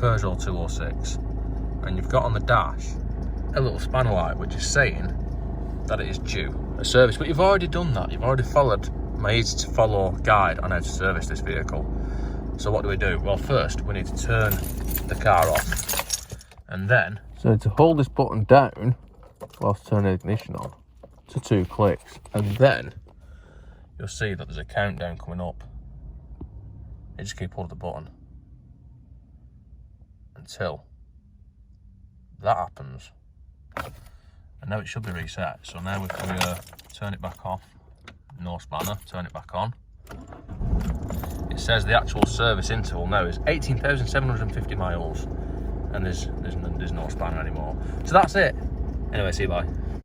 Peugeot 206, and you've got on the dash a little spanner light which is saying that it is due a service, but you've already done that. You've already followed my easy to follow guide on how to service this vehicle. So what do? Well, first we need to turn the car off, and then to hold this button down whilst turning the ignition on to 2 clicks, and then you'll see that there's a countdown coming up. You just keep holding the button until that happens, and now it should be reset. So now if we turn it back off, no spanner, turn it back on, it says the actual service interval now is 18,750 miles, and there's no spanner anymore. So that's it. Anyway, see you, bye.